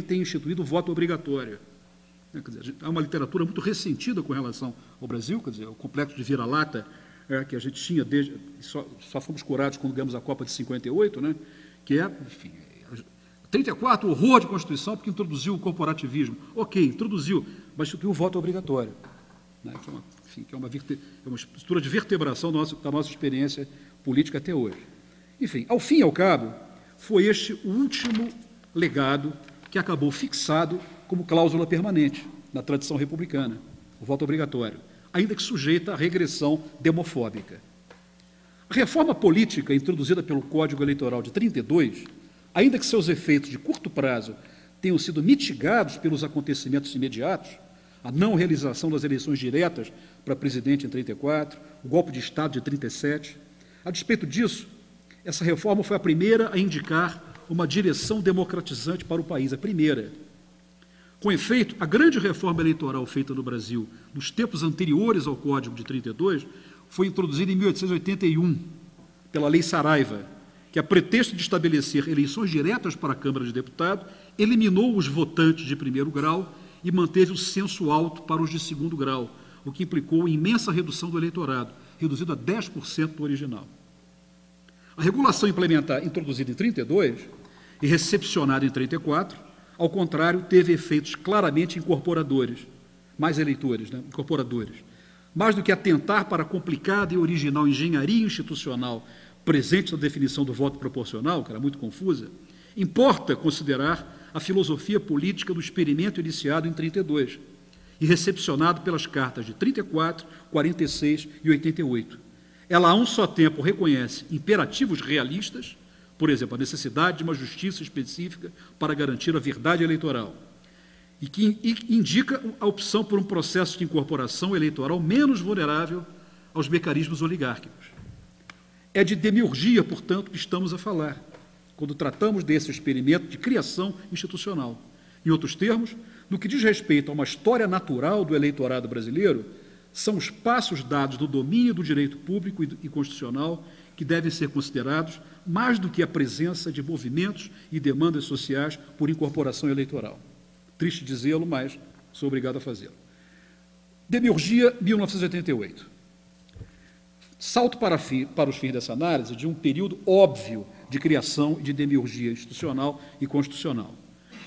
tem instituído o voto obrigatório. Quer dizer, há uma literatura muito ressentida com relação ao Brasil, quer dizer, o complexo de vira-lata que a gente tinha desde... Só fomos curados quando ganhamos a Copa de 58, né, que é, enfim... 34, horror de Constituição, porque introduziu o corporativismo. Ok, introduziu, mas instituiu o voto obrigatório. Né, que é uma estrutura de vertebração da nossa experiência política até hoje. Enfim, ao fim e ao cabo, foi este o último legado que acabou fixado como cláusula permanente na tradição republicana, o voto obrigatório, ainda que sujeita à regressão demofóbica. A reforma política introduzida pelo Código Eleitoral de 32, ainda que seus efeitos de curto prazo tenham sido mitigados pelos acontecimentos imediatos, a não realização das eleições diretas para presidente em 34, o golpe de Estado de 37, a despeito disso, essa reforma foi a primeira a indicar uma direção democratizante para o país, a primeira. Com efeito, a grande reforma eleitoral feita no Brasil nos tempos anteriores ao Código de 32 foi introduzida em 1881 pela Lei Saraiva, que, a pretexto de estabelecer eleições diretas para a Câmara de Deputados, eliminou os votantes de primeiro grau e manteve o censo alto para os de segundo grau, o que implicou imensa redução do eleitorado, reduzido a 10% do original. A regulação implementar introduzida em 32 e recepcionada em 34, ao contrário, teve efeitos claramente incorporadores, mais eleitores, né, incorporadores. Mais do que atentar para a complicada e original engenharia institucional presente na definição do voto proporcional, que era muito confusa, importa considerar a filosofia política do experimento iniciado em 32 e recepcionado pelas cartas de 34, 46 e 88. Ela, a um só tempo, reconhece imperativos realistas, por exemplo, a necessidade de uma justiça específica para garantir a verdade eleitoral, e que indica a opção por um processo de incorporação eleitoral menos vulnerável aos mecanismos oligárquicos. É de demiurgia, portanto, que estamos a falar, quando tratamos desse experimento de criação institucional. Em outros termos, no que diz respeito a uma história natural do eleitorado brasileiro, são os passos dados do domínio do direito público e constitucional que devem ser considerados mais do que a presença de movimentos e demandas sociais por incorporação eleitoral. Triste dizê-lo, mas sou obrigado a fazê-lo. Demiurgia, 1988. Salto para os fins dessa análise de um período óbvio de criação e de demiurgia institucional e constitucional.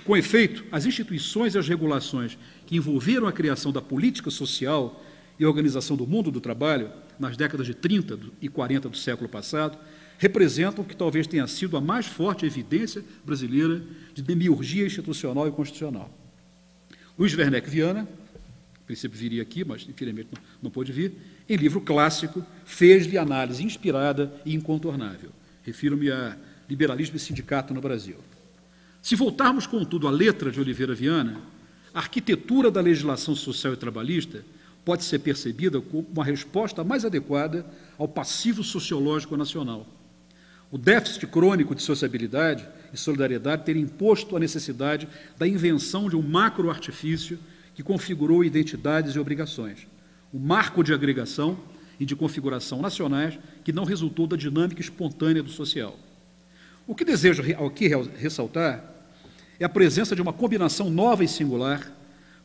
Com efeito, as instituições e as regulações que envolveram a criação da política social e a organização do mundo do trabalho nas décadas de 30 e 40 do século passado representam o que talvez tenha sido a mais forte evidência brasileira de demiurgia institucional e constitucional. Luiz Werneck Viana, a princípio viria aqui, mas infelizmente não pôde vir, em livro clássico, fez-lhe análise inspirada e incontornável. Refiro-me a Liberalismo e Sindicato no Brasil. Se voltarmos, contudo, à letra de Oliveira Viana, a arquitetura da legislação social e trabalhista pode ser percebida como uma resposta mais adequada ao passivo sociológico nacional. O déficit crônico de sociabilidade e solidariedade teria imposto a necessidade da invenção de um macro-artifício que configurou identidades e obrigações, um marco de agregação e de configuração nacionais que não resultou da dinâmica espontânea do social. O que desejo aqui ressaltar é a presença de uma combinação nova e singular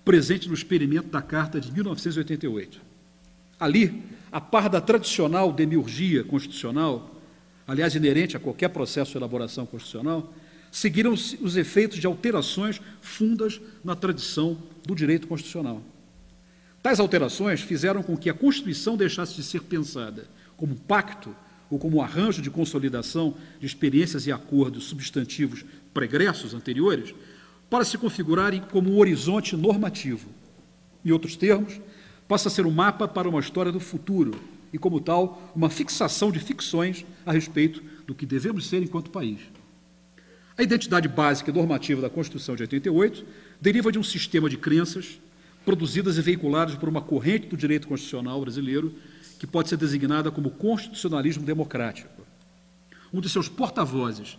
presente no experimento da Carta de 1988. Ali, a par da tradicional demiurgia constitucional, aliás, inerente a qualquer processo de elaboração constitucional, seguiram-se os efeitos de alterações fundas na tradição do direito constitucional. Tais alterações fizeram com que a Constituição deixasse de ser pensada como um pacto ou como um arranjo de consolidação de experiências e acordos substantivos pregressos anteriores, para se configurarem como um horizonte normativo. Em outros termos, passa a ser um mapa para uma história do futuro e, como tal, uma fixação de ficções a respeito do que devemos ser enquanto país. A identidade básica e normativa da Constituição de 88 deriva de um sistema de crenças produzidas e veiculadas por uma corrente do direito constitucional brasileiro que pode ser designada como constitucionalismo democrático. Um de seus porta-vozes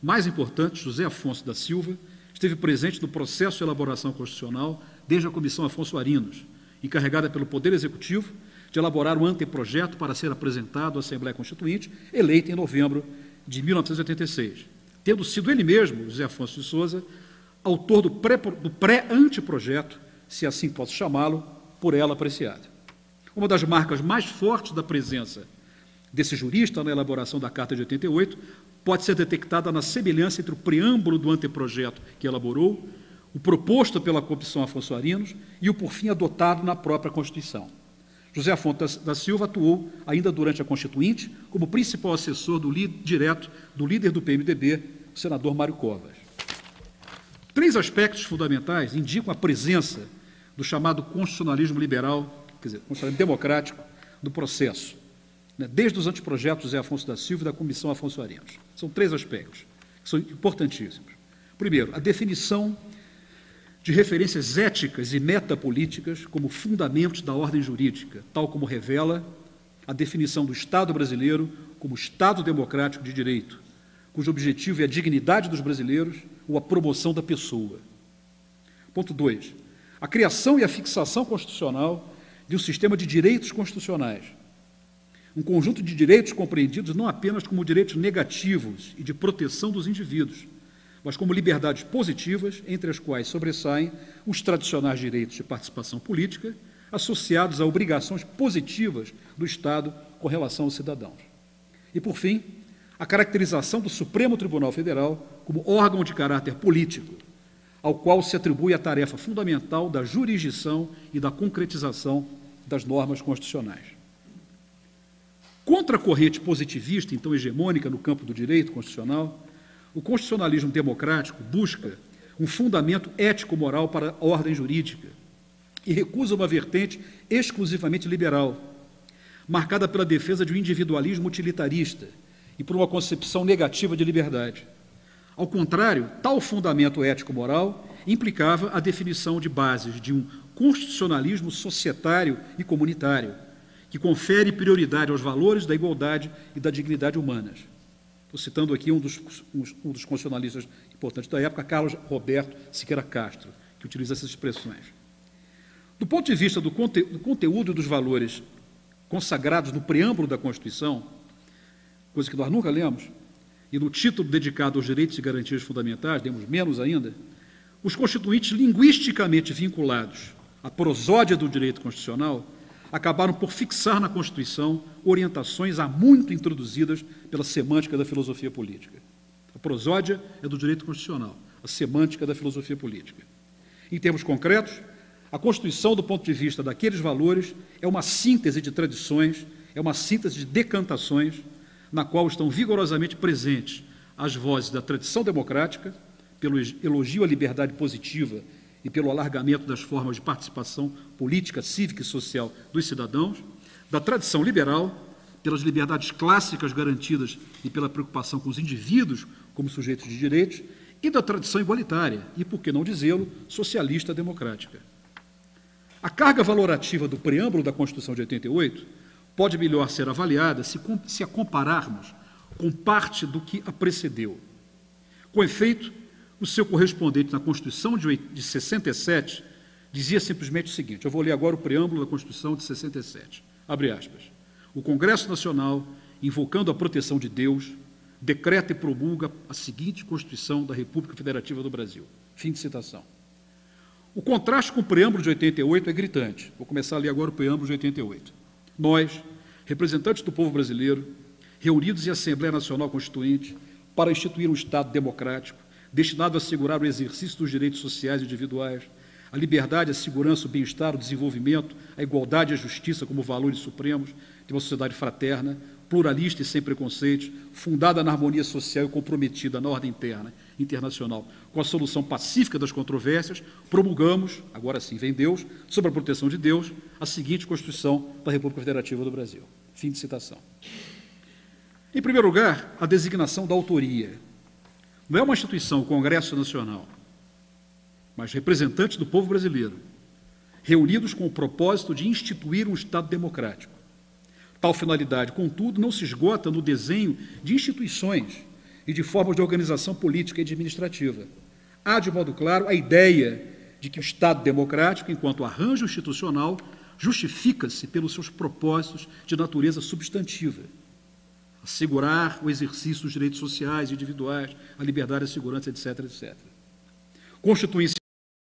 mais importantes, José Afonso da Silva, esteve presente no processo de elaboração constitucional desde a Comissão Afonso Arinos, encarregada pelo Poder Executivo de elaborar um anteprojeto para ser apresentado à Assembleia Constituinte, eleita em novembro de 1986, tendo sido ele mesmo, José Afonso de Souza, autor do pré-anteprojeto, se assim posso chamá-lo, por ela apreciada. Uma das marcas mais fortes da presença desse jurista na elaboração da Carta de 88 pode ser detectada na semelhança entre o preâmbulo do anteprojeto que elaborou, o proposto pela Comissão Afonso Arinos e o, por fim, adotado na própria Constituição. José Afonso da Silva atuou, ainda durante a Constituinte, como principal assessor direto do líder do PMDB, o senador Mário Covas. 3 aspectos fundamentais indicam a presença do chamado constitucionalismo liberal, quer dizer, constitucionalismo democrático, no processo, desde os anteprojetos José Afonso da Silva e da Comissão Afonso Arinos. São 3 aspectos que são importantíssimos. Primeiro, a definição de referências éticas e metapolíticas como fundamentos da ordem jurídica, tal como revela a definição do Estado brasileiro como Estado democrático de direito, cujo objetivo é a dignidade dos brasileiros ou a promoção da pessoa. Ponto 2. A criação e a fixação constitucional de um sistema de direitos constitucionais, um conjunto de direitos compreendidos não apenas como direitos negativos e de proteção dos indivíduos, mas como liberdades positivas, entre as quais sobressaem os tradicionais direitos de participação política, associados a obrigações positivas do Estado com relação aos cidadãos. E, por fim, a caracterização do Supremo Tribunal Federal como órgão de caráter político, ao qual se atribui a tarefa fundamental da jurisdição e da concretização das normas constitucionais. Contra a corrente positivista, então hegemônica no campo do direito constitucional, o constitucionalismo democrático busca um fundamento ético-moral para a ordem jurídica e recusa uma vertente exclusivamente liberal, marcada pela defesa de um individualismo utilitarista e por uma concepção negativa de liberdade. Ao contrário, tal fundamento ético-moral implicava a definição de bases de um constitucionalismo societário e comunitário, que confere prioridade aos valores da igualdade e da dignidade humanas. Estou citando aqui um dos constitucionalistas importantes da época, Carlos Roberto Siqueira Castro, que utiliza essas expressões. Do ponto de vista do conteúdo e dos valores consagrados no preâmbulo da Constituição, coisa que nós nunca lemos, e no título dedicado aos direitos e garantias fundamentais, demos menos ainda, os constituintes linguisticamente vinculados à prosódia do direito constitucional acabaram por fixar na Constituição orientações há muito introduzidas pela semântica da filosofia política. A prosódia é do direito constitucional, a semântica da filosofia política. Em termos concretos, a Constituição, do ponto de vista daqueles valores, é uma síntese de tradições, é uma síntese de decantações, na qual estão vigorosamente presentes as vozes da tradição democrática, pelo elogio à liberdade positiva e pelo alargamento das formas de participação política, cívica e social dos cidadãos, da tradição liberal, pelas liberdades clássicas garantidas e pela preocupação com os indivíduos como sujeitos de direitos, e da tradição igualitária, e, por que não dizê-lo, socialista democrática. A carga valorativa do preâmbulo da Constituição de 88 pode melhor ser avaliada se a compararmos com parte do que a precedeu. Com efeito, o seu correspondente na Constituição de 67 dizia simplesmente o seguinte, eu vou ler agora o preâmbulo da Constituição de 67, abre aspas, o Congresso Nacional, invocando a proteção de Deus, decreta e promulga a seguinte Constituição da República Federativa do Brasil. Fim de citação. O contraste com o preâmbulo de 88 é gritante. Vou começar a ler agora o preâmbulo de 88. Nós, representantes do povo brasileiro, reunidos em Assembleia Nacional Constituinte, para instituir um Estado democrático, destinado a assegurar o exercício dos direitos sociais e individuais, a liberdade, a segurança, o bem-estar, o desenvolvimento, a igualdade e a justiça como valores supremos de uma sociedade fraterna, pluralista e sem preconceitos, fundada na harmonia social e comprometida na ordem interna, internacional, com a solução pacífica das controvérsias, promulgamos, agora sim vem Deus, sob a proteção de Deus, a seguinte Constituição da República Federativa do Brasil. Fim de citação. Em primeiro lugar, a designação da autoria. Não é uma instituição, o Congresso Nacional, mas representantes do povo brasileiro, reunidos com o propósito de instituir um Estado democrático. Tal finalidade, contudo, não se esgota no desenho de instituições e de formas de organização política e administrativa. Há, de modo claro, a ideia de que o Estado democrático, enquanto arranjo institucional, justifica-se pelos seus propósitos de natureza substantiva. Assegurar o exercício dos direitos sociais e individuais, a liberdade, a segurança, etc., etc. constituição